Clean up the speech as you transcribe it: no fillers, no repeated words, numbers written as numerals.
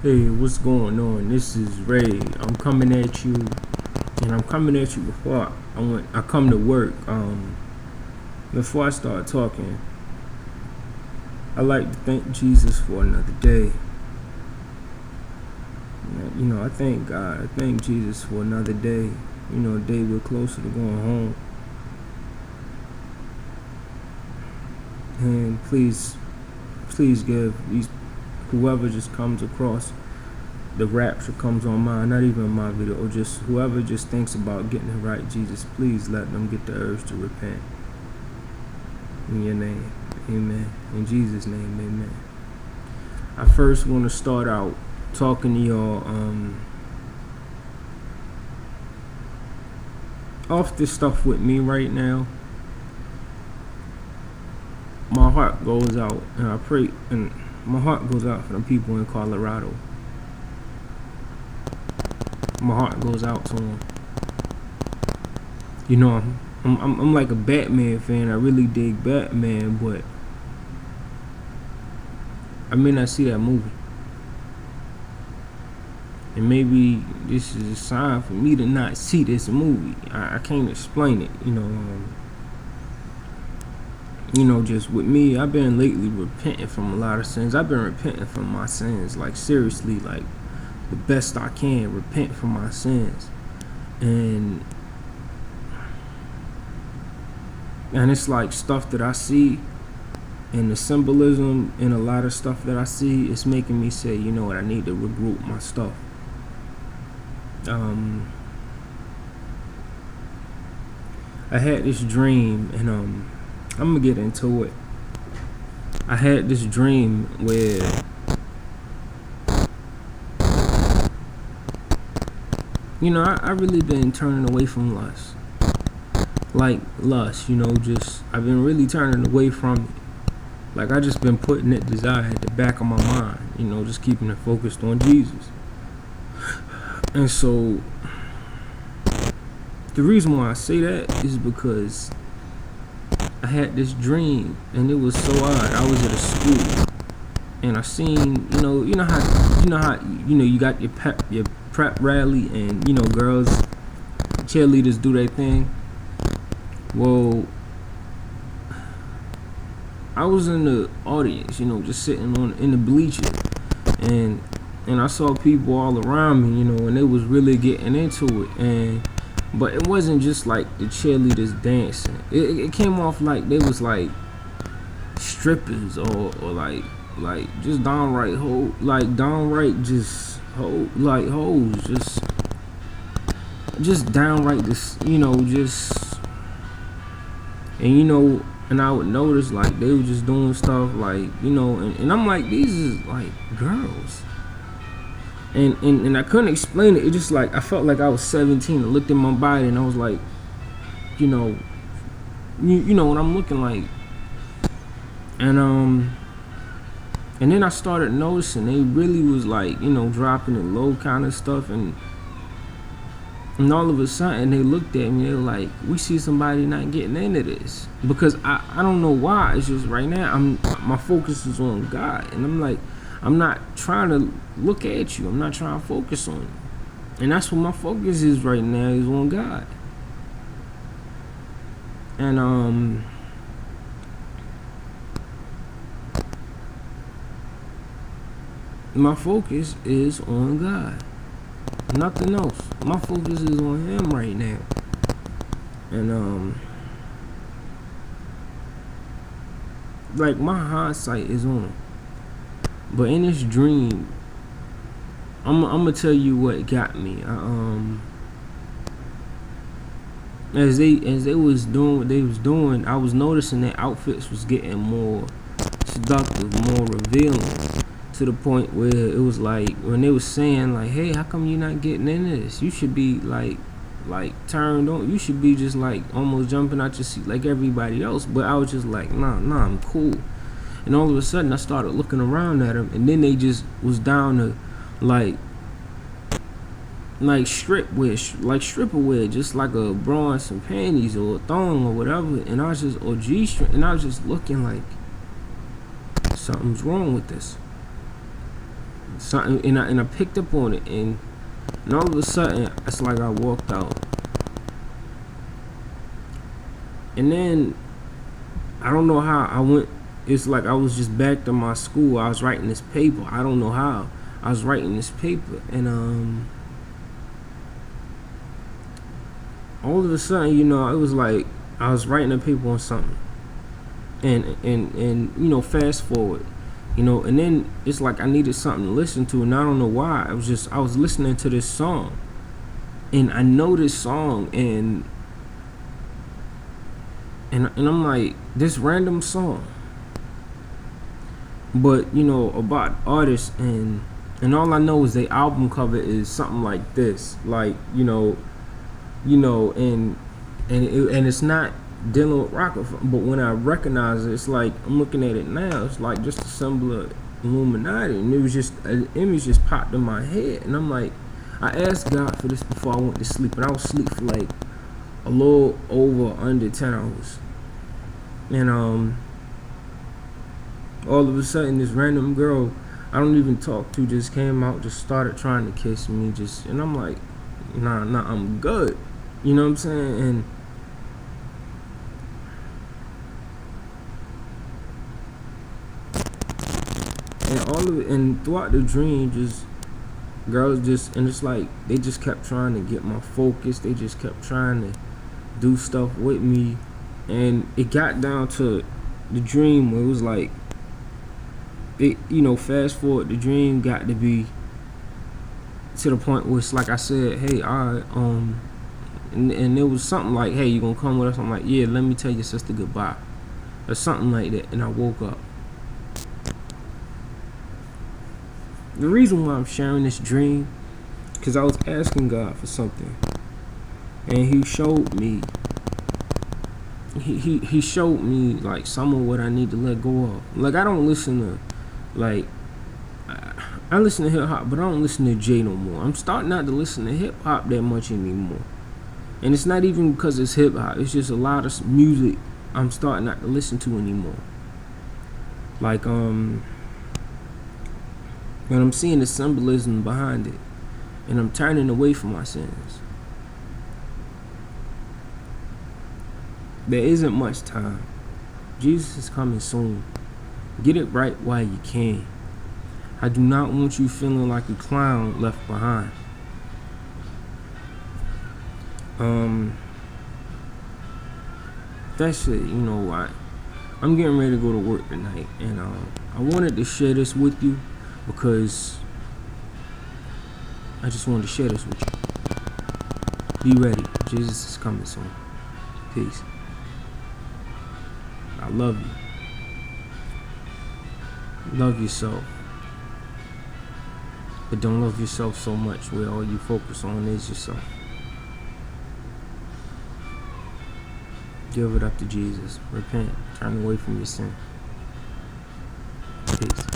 Hey, what's going on? This is Ray. I'm coming at you, and I'm coming at you before I come to work. Before I start talking, I like to thank Jesus for another day. I thank God. I thank Jesus for another day. A day we're closer to going home. And please give these whoever just comes across the rapture comes on mine, not even my video, or just whoever just thinks about getting it right, Jesus, please let them get the urge to repent. In your name, amen. In Jesus' name, amen. I first want to start out talking to y'all off this stuff with me right now. My heart goes out, and I pray, and my heart goes out for the people in Colorado. My heart goes out to them. I'm like a Batman fan. I really dig Batman, but I may not see that movie. And maybe this is a sign for me to not see this movie. I can't explain it, just with me, I've been lately repenting from a lot of sins. I've been repenting from my sins, like seriously, like the best I can, repent from my sins. And it's like stuff that I see, and the symbolism in a lot of stuff that I see, it's making me say, you know what, I need to regroup my stuff. I had this dream, and I'm gonna get into it. I had this dream where I really been turning away from lust. Like lust, just I've been really turning away from it. Like I just been putting that desire at the back of my mind, just keeping it focused on Jesus. And so the reason why I say that is because I had this dream, and it was so odd. I was at a school, and I seen, you got your prep rally, and girls, cheerleaders do their thing. Well, I was in the audience, just sitting in the bleachers, and I saw people all around me, and they was really getting into it, but it wasn't just like the cheerleaders dancing. It came off like they was like strippers or like just downright hoes, just downright this, and I would notice like they were just doing stuff like, and I'm like, these is like girls. And I couldn't explain it. It just like I felt like I was 17. I looked at my body and I was like, you know what I'm looking like. And then I started noticing they really was like, dropping it low kind of stuff, and all of a sudden they looked at me, they were like, we see somebody not getting into this. Because I don't know why. It's just right now my focus is on God, and I'm like, I'm not trying to look at you. I'm not trying to focus on you. And that's what my focus is right now, is on God. And my focus is on God. Nothing else. My focus is on Him right now. And like my hindsight is on Him. But in this dream, I'm gonna tell you what got me. As they was doing what they was doing, I was noticing that outfits was getting more seductive, more revealing, to the point where it was like when they was saying like, hey, how come you not getting into this? You should be like turned on. You should be just like almost jumping out your seat like everybody else. But I was just like, nah, I'm cool. And all of a sudden I started looking around at them, and then they just was down to like stripper wear, just like a bra and some panties or a thong or whatever. And I was just, or G-string, and I was just looking like something's wrong with this. something, and I picked up on it, and all of a sudden it's like I walked out, and then I don't know how I went. It's like I was just back to my school. I was writing this paper. I don't know how I was writing this paper, and all of a sudden, it was like I was writing a paper on something, and fast forward, and then it's like I needed something to listen to, and I don't know why. I was listening to this song, and I know this song, and I'm like, this random song, but about artists, and all I know is their album cover is something like this, like and it's not dealing with Rockefeller, but when I recognize it, it's like I'm looking at it now. It's like just a symbol of Illuminati, and it was just an image just popped in my head, and I'm like, I asked God for this before I went to sleep, and I was asleep for like a little over under 10 hours, and all of a sudden this random girl I don't even talk to just came out, just started trying to kiss me, and I'm like, nah, I'm good, you know what I'm saying? And all of it, and throughout the dream, girls and it's like they just kept trying to get my focus. They just kept trying to do stuff with me, and it got down to the dream where it was like, fast forward, the dream got to be to the point where it's like I said, hey, all right, and it was something like, hey, you gonna come with us? I'm like, yeah, let me tell your sister goodbye, or something like that, and I woke up. The reason why I'm sharing this dream, because I was asking God for something, and He showed me. He showed me like some of what I need to let go of. Like, I don't listen to, like, I listen to hip hop, but I don't listen to Jay no more. I'm starting not to listen to hip hop that much anymore, and it's not even because it's hip hop. It's just a lot of music I'm starting not to listen to anymore. Like and I'm seeing the symbolism behind it, and I'm turning away from my sins. There isn't much time. Jesus is coming soon. Get it right while you can. I do not want you feeling like a clown left behind. That's it. I'm getting ready to go to work tonight, and I wanted to share this with you because I just wanted to share this with you. Be ready. Jesus is coming soon. Peace. I love you. Love yourself. But don't love yourself so much where all you focus on is yourself. Give it up to Jesus. Repent. Turn away from your sin. Peace.